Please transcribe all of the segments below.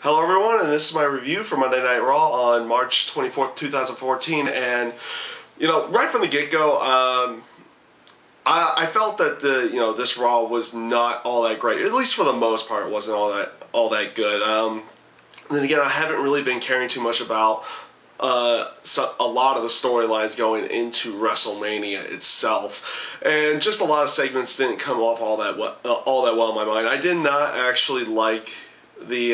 Hello everyone, and this is my review for Monday Night Raw on March 24th, 2014, and, right from the get-go, I felt that this Raw was not all that great. At least for the most part, it wasn't all that good. Then again, I haven't really been caring too much about a lot of the storylines going into WrestleMania itself, and just a lot of segments didn't come off all that well in my mind. I did not actually like the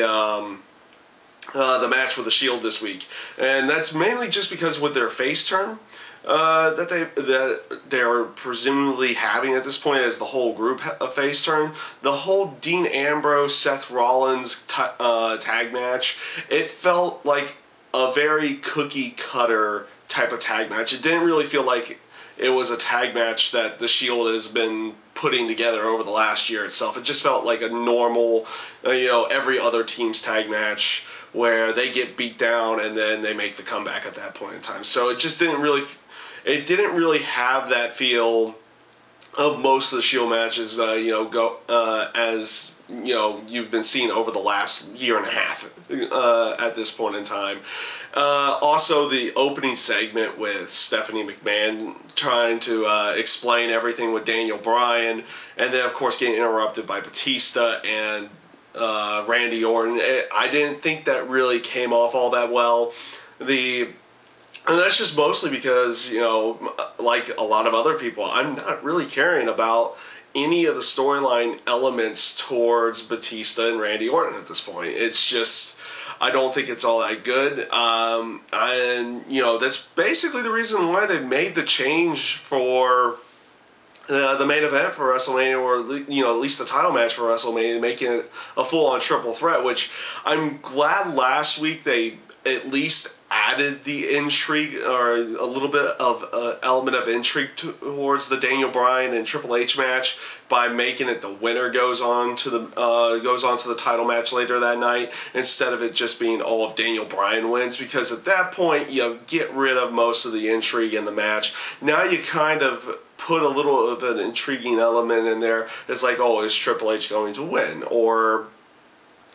match with the Shield this week, and that's mainly just because with their face turn that they're presumably having at this point as the whole group a face turn. The whole Dean Ambrose Seth Rollins tag match, it felt like a very cookie cutter type of tag match. It didn't really feel like it was a tag match that the Shield has been putting together over the last year itself. It just felt like a normal, every other team's tag match where they get beat down and then they make the comeback at that point in time. So it just didn't really have that feel of most of the Shield matches, as you've been seeing over the last year and a half at this point in time. Also, the opening segment with Stephanie McMahon trying to explain everything with Daniel Bryan, and then of course getting interrupted by Batista and Randy Orton. I didn't think that really came off all that well. And that's just mostly because, like a lot of other people, I'm not really caring about any of the storyline elements towards Batista and Randy Orton at this point. It's just, I don't think it's all that good. And, that's basically the reason why they made the change for the main event for WrestleMania, or at least the title match for WrestleMania, making it a full-on triple threat, which I'm glad last week they at least added the intrigue, or a little bit of element of intrigue towards the Daniel Bryan and Triple H match by making it the winner goes on to the title match later that night, instead of it just being all of Daniel Bryan wins, because at that point you get rid of most of the intrigue in the match. Now you kind of put a little of an intriguing element in there. It's like, oh, is Triple H going to win, or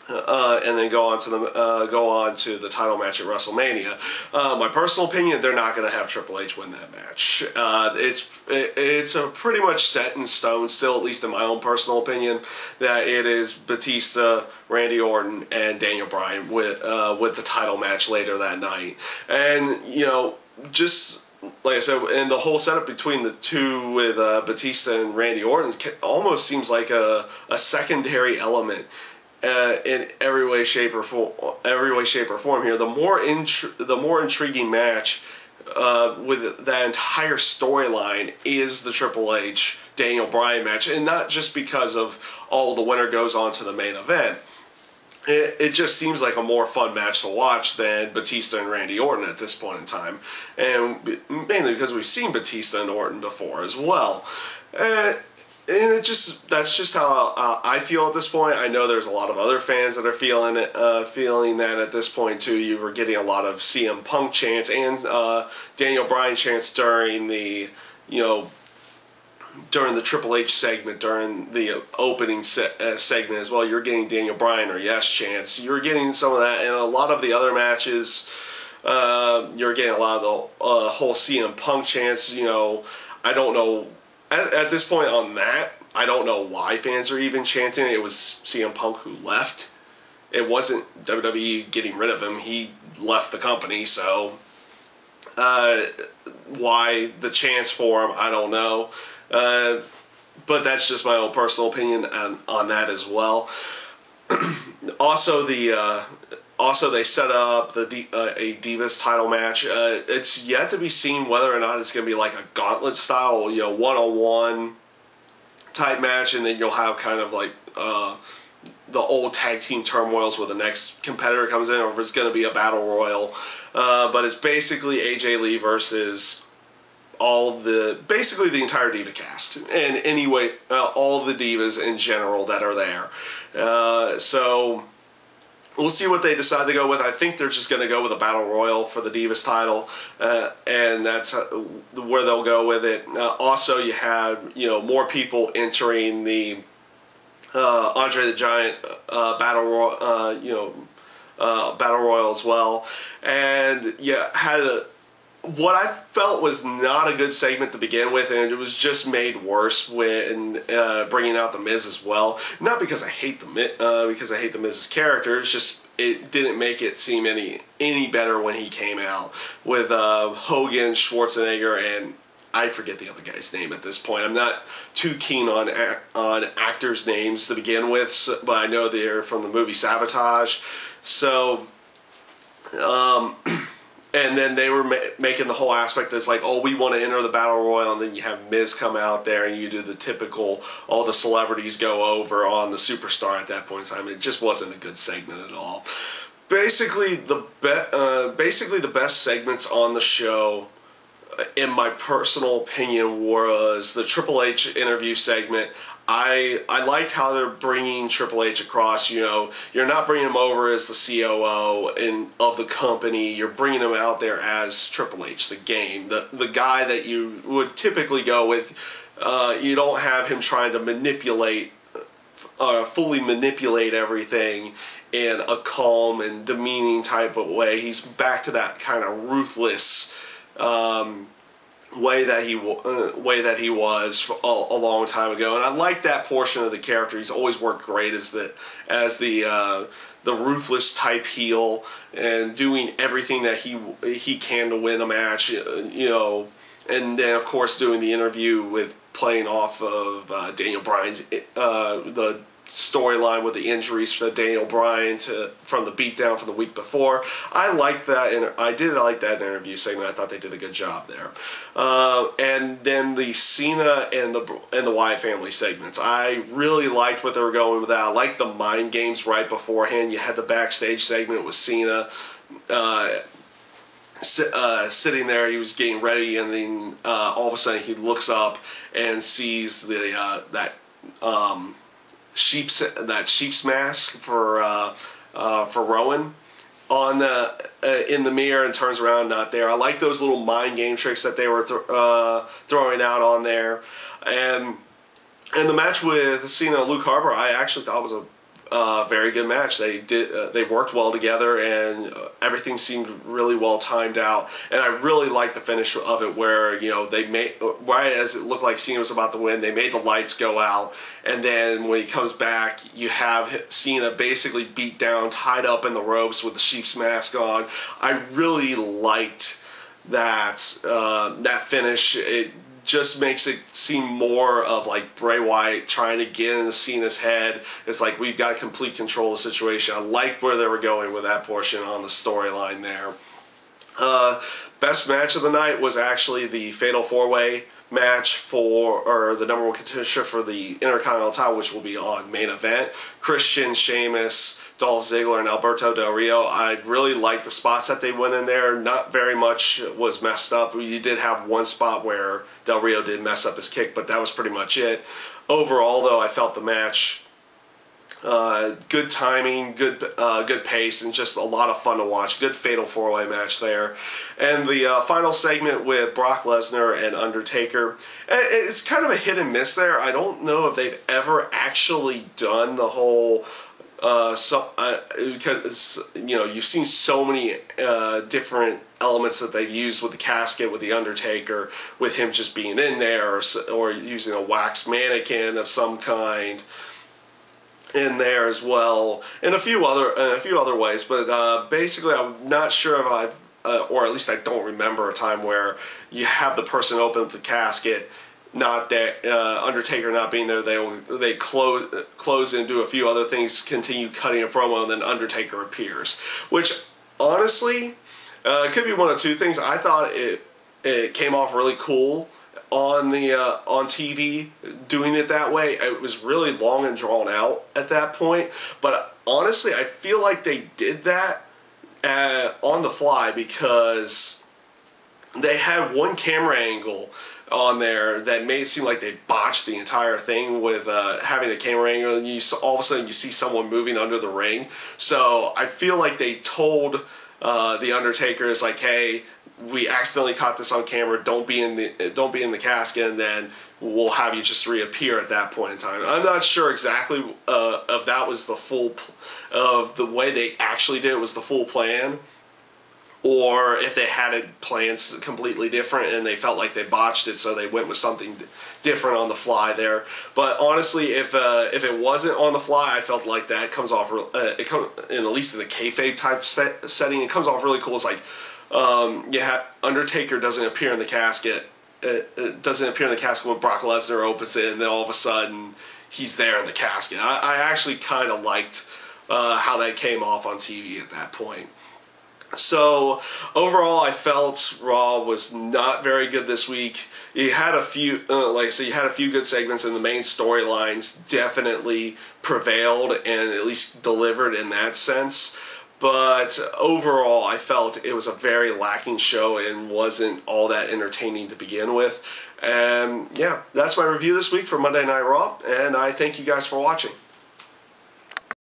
and then go on to the title match at WrestleMania. My personal opinion, they're not going to have Triple H win that match. It's a pretty much set in stone still, at least in my own personal opinion, that it is Batista, Randy Orton, and Daniel Bryan with the title match later that night. And just like I said, and the whole setup between the two with Batista and Randy Orton almost seems like a secondary element in every way, shape, or form here. The more intriguing match with that entire storyline is the Triple H Daniel Bryan match, and not just because of the winner goes on to the main event. It just seems like a more fun match to watch than Batista and Randy Orton at this point in time, and mainly because we've seen Batista and Orton before as well. And that's just how I feel at this point. I know there's a lot of other fans that are feeling that at this point too. You were getting a lot of CM Punk chants and Daniel Bryan chants during the Triple H segment, during the opening segment as well. You're getting Daniel Bryan or yes chants. You're getting some of that, and a lot of the other matches, you're getting a lot of the whole CM Punk chants. I don't know. At this point on that, I don't know why fans are even chanting. It was CM Punk who left. It wasn't WWE getting rid of him. He left the company, so why the chants for him, I don't know. But that's just my own personal opinion on that as well. Also, they set up a Divas title match. It's yet to be seen whether or not it's going to be like a gauntlet style, one-on-one type match, and then you'll have kind of like the old tag team turmoils where the next competitor comes in, or if it's going to be a battle royal. But it's basically AJ Lee versus basically the entire Diva cast, and anyway, all the Divas in general that are there. So we'll see what they decide to go with. I think they're just going to go with a battle royal for the Divas title, and that's where they'll go with it. Also, you had more people entering the Andre the Giant battle royal, Battle Royal as well. And yeah, had what I felt was not a good segment to begin with, and it was just made worse when bringing out the Miz as well. Not because I hate the Miz's character, it's just it didn't make it seem any better when he came out with Hogan, Schwarzenegger, and I forget the other guy's name at this point. I'm not too keen on actors' names to begin with, but I know they're from the movie Sabotage. So, and then they were making the whole aspect that's like, oh, we want to enter the Battle Royal, and then you have Miz come out there and you do the typical, all the celebrities go over on the Superstar at that point in time. It just wasn't a good segment at all. Basically, the best segments on the show, in my personal opinion, was the Triple H interview segment. I liked how they're bringing Triple H across. You know, you're not bringing him over as the COO of the company. You're bringing him out there as Triple H, the game, the guy that you would typically go with. You don't have him trying to fully manipulate everything in a calm and demeaning type of way. He's back to that kind of ruthless way that he was a long time ago, and I like that portion of the character. He's always worked great as the ruthless type heel and doing everything that he can to win a match, you know, and then of course doing the interview with playing off of Daniel Bryan's the storyline with the injuries for Daniel Bryan from the beatdown from the week before. I liked that, and I did like that interview segment. I thought they did a good job there. And then the Cena and the Wyatt family segments. I really liked what they were going with that. I liked the mind games right beforehand. You had the backstage segment with Cena sitting there. He was getting ready, and then all of a sudden he looks up and sees that sheep's mask for Rowan on in the mirror, and turns around, not there. I like those little mind game tricks that they were throwing out on there, and the match with Cena and Luke Harper, I actually thought was a very good match. They worked well together, and everything seemed really well timed out. And I really liked the finish of it, where they made, right as it looked like Cena was about to win, they made the lights go out, and then when he comes back, you have Cena basically beat down, tied up in the ropes with the sheep's mask on. I really liked that finish. It just makes it seem more of like Bray Wyatt trying to get into Cena's head. It's like, we've got complete control of the situation. I like where they were going with that portion on the storyline there. Best match of the night was actually the Fatal 4-Way match or the number one contender for the Intercontinental title, which will be on Main Event. Christian, Sheamus, Dolph Ziggler, and Alberto Del Rio. I really liked the spots that they went in there. Not very much was messed up. You did have one spot where Del Rio did mess up his kick, but that was pretty much it. Overall, though, I felt the match good timing, good pace, and just a lot of fun to watch. Good Fatal 4-Way match there. And the final segment with Brock Lesnar and Undertaker, it's kind of a hit and miss there. I don't know if they've ever actually done the whole because you've seen so many different elements that they've used with the casket, with the Undertaker, with him just being in there, or using a wax mannequin of some kind in there as well, and a few other ways. But basically, I'm not sure if I've, or at least I don't remember a time where you have the person open up the casket, not there, Undertaker not being there. They close and do a few other things, continue cutting a promo, and then Undertaker appears. Which honestly, it could be one of two things. I thought it came off really cool on TV doing it that way. It was really long and drawn out at that point, but honestly, I feel like they did that on the fly, because they had one camera angle on there that made it seem like they botched the entire thing with having a camera angle, and all of a sudden you see someone moving under the ring. So I feel like they told the Undertaker, is like, hey, we accidentally caught this on camera. Don't be in the casket. And then will have you just reappear at that point in time. I'm not sure exactly if that was the of the way they actually did it was the full plan, or if they had it planned completely different and they felt like they botched it, so they went with something different on the fly there. But honestly, if it wasn't on the fly, I felt like that comes off, at least in the kayfabe type setting, it comes off really cool. It's like, Undertaker doesn't appear in the casket. It doesn't appear in the casket when Brock Lesnar opens it, and then all of a sudden he's there in the casket. I actually kind of liked how that came off on TV at that point. So overall, I felt Raw was not very good this week. You had a few, like I said, you had a few good segments, and the main storylines definitely prevailed and at least delivered in that sense. But overall, I felt it was a very lacking show and wasn't all that entertaining to begin with. And yeah, that's my review this week for Monday Night Raw, and I thank you guys for watching.